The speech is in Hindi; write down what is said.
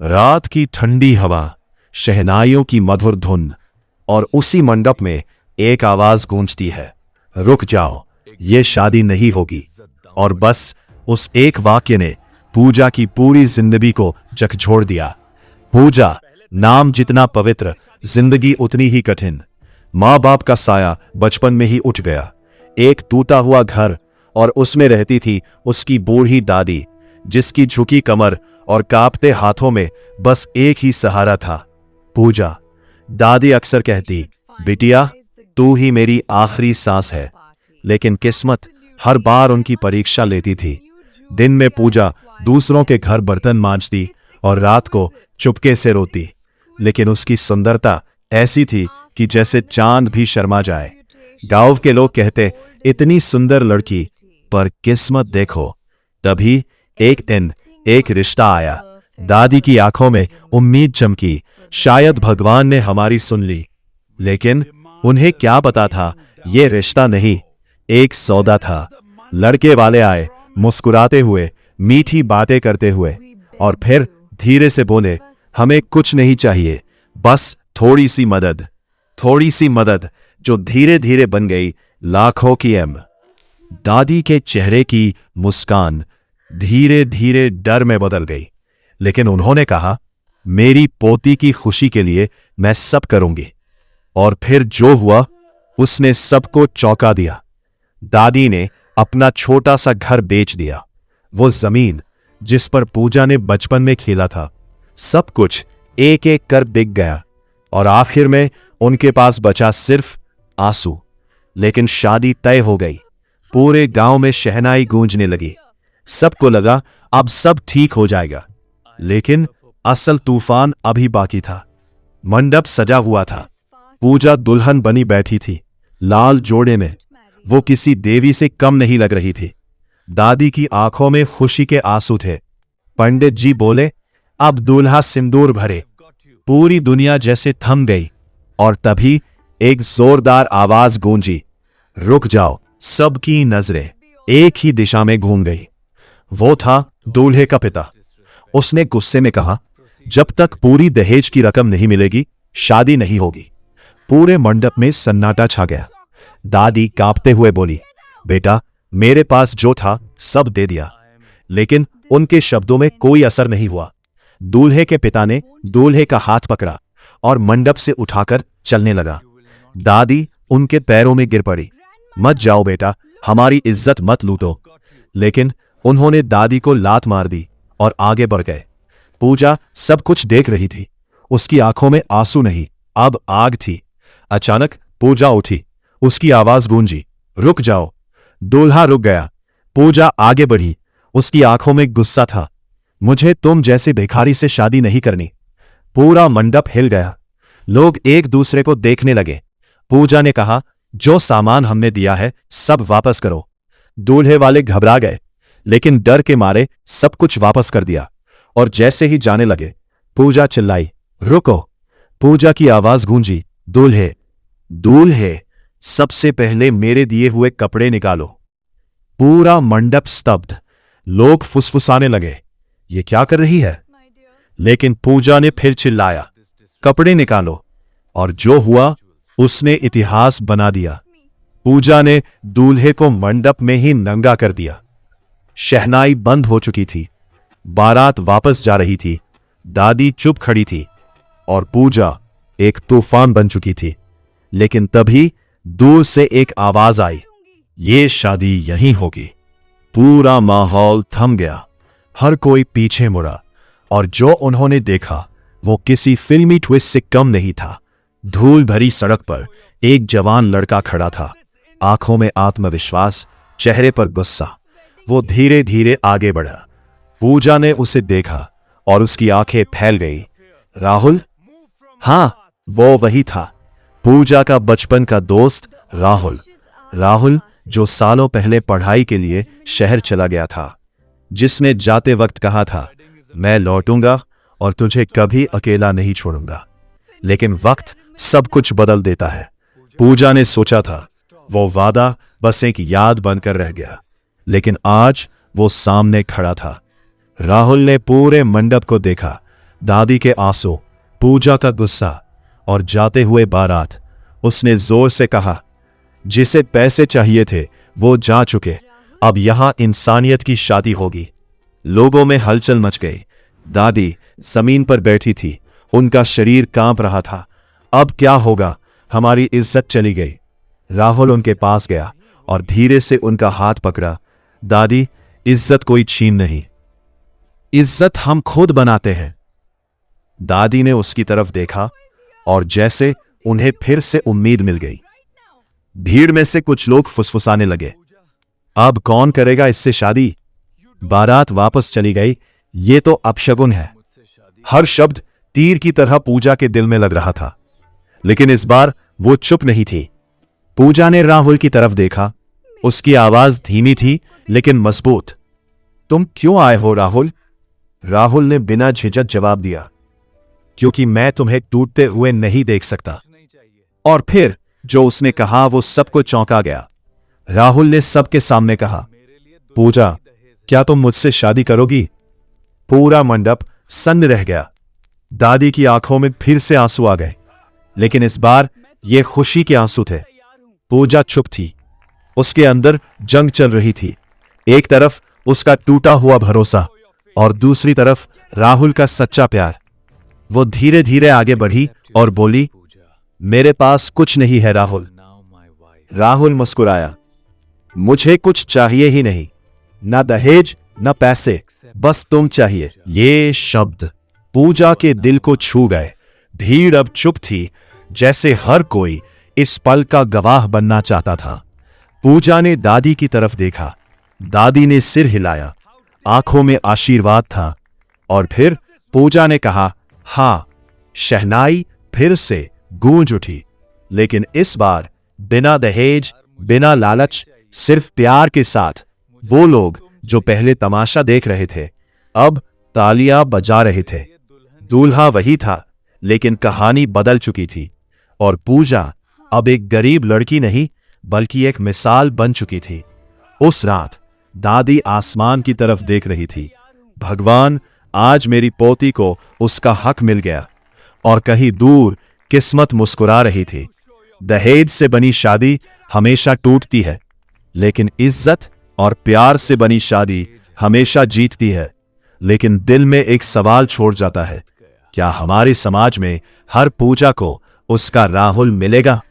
रात की ठंडी हवा, शहनाइयों की मधुर धुन, और उसी मंडप में एक आवाज गूंजती है, रुक जाओ, ये शादी नहीं होगी। और बस उस एक वाक्य ने पूजा की पूरी जिंदगी को झकझोर दिया। पूजा नाम जितना पवित्र, जिंदगी उतनी ही कठिन। माँ बाप का साया बचपन में ही उठ गया। एक टूटा हुआ घर, और उसमें रहती थी उसकी बूढ़ी दादी, जिसकी झुकी कमर और कांपते हाथों में बस एक ही सहारा था, पूजा। दादी अक्सर कहती, बिटिया, तू ही मेरी आखिरी सांस है। लेकिन किस्मत हर बार उनकी परीक्षा लेती थी। दिन में पूजा दूसरों के घर बर्तन मांजती और रात को चुपके से रोती, लेकिन उसकी सुंदरता ऐसी थी कि जैसे चांद भी शर्मा जाए। गांव के लोग कहते, इतनी सुंदर लड़की, पर किस्मत देखो। तभी एक दिन एक रिश्ता आया। दादी की आंखों में उम्मीद चमकी, शायद भगवान ने हमारी सुन ली। लेकिन उन्हें क्या पता था, ये रिश्ता नहीं, एक सौदा था। लड़के वाले आए, मुस्कुराते हुए, मीठी बातें करते हुए, और फिर धीरे से बोले, हमें कुछ नहीं चाहिए, बस थोड़ी सी मदद। थोड़ी सी मदद जो धीरे धीरे बन गई लाखों की एम। दादी के चेहरे की मुस्कान धीरे धीरे डर में बदल गई, लेकिन उन्होंने कहा, मेरी पोती की खुशी के लिए मैं सब करूंगी। और फिर जो हुआ, उसने सबको चौंका दिया। दादी ने अपना छोटा सा घर बेच दिया, वो जमीन जिस पर पूजा ने बचपन में खेला था, सब कुछ एक एक कर बिक गया। और आखिर में उनके पास बचा सिर्फ आंसू। लेकिन शादी तय हो गई। पूरे गांव में शहनाई गूंजने लगी। सबको लगा अब सब ठीक हो जाएगा। लेकिन असल तूफान अभी बाकी था। मंडप सजा हुआ था। पूजा दुल्हन बनी बैठी थी, लाल जोड़े में। वो किसी देवी से कम नहीं लग रही थी। दादी की आंखों में खुशी के आंसू थे। पंडित जी बोले, अब दूल्हा सिंदूर भरे। पूरी दुनिया जैसे थम गई। और तभी एक जोरदार आवाज गूंजी, रुक जाओ। सबकी नजरें एक ही दिशा में घूम गई। वो था दूल्हे का पिता। उसने गुस्से में कहा, जब तक पूरी दहेज की रकम नहीं मिलेगी, शादी नहीं होगी। पूरे मंडप में सन्नाटा छा गया। दादी कांपते हुए बोली, बेटा, मेरे पास जो था सब दे दिया। लेकिन उनके शब्दों में कोई असर नहीं हुआ। दूल्हे के पिता ने दूल्हे का हाथ पकड़ा और मंडप से उठाकर चलने लगा। दादी उनके पैरों में गिर पड़ी, मत जाओ बेटा, हमारी इज्जत मत लूटो। लेकिन उन्होंने दादी को लात मार दी और आगे बढ़ गए। पूजा सब कुछ देख रही थी। उसकी आंखों में आंसू नहीं, अब आग थी। अचानक पूजा उठी। उसकी आवाज गूंजी, रुक जाओ। दूल्हा रुक गया। पूजा आगे बढ़ी। उसकी आंखों में गुस्सा था, मुझे तुम जैसे भिखारी से शादी नहीं करनी। पूरा मंडप हिल गया। लोग एक दूसरे को देखने लगे। पूजा ने कहा, जो सामान हमने दिया है सब वापस करो। दूल्हे वाले घबरा गए, लेकिन डर के मारे सब कुछ वापस कर दिया। और जैसे ही जाने लगे, पूजा चिल्लाई, रुको। पूजा की आवाज गूंजी, दूल्हे, दूल्हे, सबसे पहले मेरे दिए हुए कपड़े निकालो। पूरा मंडप स्तब्ध। लोग फुसफुसाने लगे, ये क्या कर रही है? लेकिन पूजा ने फिर चिल्लाया, कपड़े निकालो। और जो हुआ, उसने इतिहास बना दिया। पूजा ने दूल्हे को मंडप में ही नंगा कर दिया। शहनाई बंद हो चुकी थी। बारात वापस जा रही थी। दादी चुप खड़ी थी और पूजा एक तूफान बन चुकी थी। लेकिन तभी दूर से एक आवाज आई, ये शादी यहीं होगी। पूरा माहौल थम गया। हर कोई पीछे मुड़ा, और जो उन्होंने देखा वो किसी फिल्मी ट्विस्ट से कम नहीं था। धूल भरी सड़क पर एक जवान लड़का खड़ा था, आंखों में आत्मविश्वास, चेहरे पर गुस्सा। वो धीरे धीरे आगे बढ़ा। पूजा ने उसे देखा और उसकी आंखें फैल गई। राहुल? हां, वो वही था, पूजा का बचपन का दोस्त राहुल। राहुल जो सालों पहले पढ़ाई के लिए शहर चला गया था, जिसने जाते वक्त कहा था, मैं लौटूंगा और तुझे कभी अकेला नहीं छोड़ूंगा। लेकिन वक्त सब कुछ बदल देता है। पूजा ने सोचा था वो वादा बस एक याद बनकर रह गया, लेकिन आज वो सामने खड़ा था। राहुल ने पूरे मंडप को देखा। दादी के आंसू, पूजा का गुस्सा और जाते हुए बारात। उसने जोर से कहा, जिसे पैसे चाहिए थे वो जा चुके, अब यहां इंसानियत की शादी होगी। लोगों में हलचल मच गई। दादी जमीन पर बैठी थी, उनका शरीर कांप रहा था। अब क्या होगा? हमारी इज्जत चली गई। राहुल उनके पास गया और धीरे से उनका हाथ पकड़ा। दादी, इज्जत कोई छीन नहीं, इज्जत हम खुद बनाते हैं। दादी ने उसकी तरफ देखा और जैसे उन्हें फिर से उम्मीद मिल गई। भीड़ में से कुछ लोग फुसफुसाने लगे, अब कौन करेगा इससे शादी? बारात वापस चली गई। ये तो अपशगुन है। हर शब्द तीर की तरह पूजा के दिल में लग रहा था, लेकिन इस बार वो चुप नहीं थी। पूजा ने राहुल की तरफ देखा। उसकी आवाज धीमी थी लेकिन मजबूत। तुम क्यों आए हो राहुल? राहुल ने बिना झिझक जवाब दिया, क्योंकि मैं तुम्हें टूटते हुए नहीं देख सकता। और फिर जो उसने कहा वो सबको चौंका गया। राहुल ने सबके सामने कहा, पूजा, क्या तुम मुझसे शादी करोगी? पूरा मंडप सन्न रह गया। दादी की आंखों में फिर से आंसू आ गए, लेकिन इस बार ये खुशी के आंसू थे। पूजा चुप थी। उसके अंदर जंग चल रही थी। एक तरफ उसका टूटा हुआ भरोसा और दूसरी तरफ राहुल का सच्चा प्यार। वो धीरे धीरे आगे बढ़ी और बोली, मेरे पास कुछ नहीं है राहुल। राहुल मुस्कुराया, मुझे कुछ चाहिए ही नहीं, ना दहेज ना पैसे, बस तुम चाहिए। ये शब्द पूजा के दिल को छू गए। भीड़ अब चुप थी, जैसे हर कोई इस पल का गवाह बनना चाहता था। पूजा ने दादी की तरफ देखा। दादी ने सिर हिलाया, आंखों में आशीर्वाद था। और फिर पूजा ने कहा, हां। शहनाई फिर से गूंज उठी, लेकिन इस बार बिना दहेज, बिना लालच, सिर्फ प्यार के साथ। वो लोग जो पहले तमाशा देख रहे थे अब तालियां बजा रहे थे। दूल्हा वही था, लेकिन कहानी बदल चुकी थी और पूजा अब एक गरीब लड़की नहीं बल्कि एक मिसाल बन चुकी थी। उस रात दादी आसमान की तरफ देख रही थी। भगवान, आज मेरी पोती को उसका हक मिल गया। और कहीं दूर किस्मत मुस्कुरा रही थी। दहेज से बनी शादी हमेशा टूटती है, लेकिन इज्जत और प्यार से बनी शादी हमेशा जीतती है। लेकिन दिल में एक सवाल छोड़ जाता है, क्या हमारे समाज में हर पूजा को उसका राहुल मिलेगा?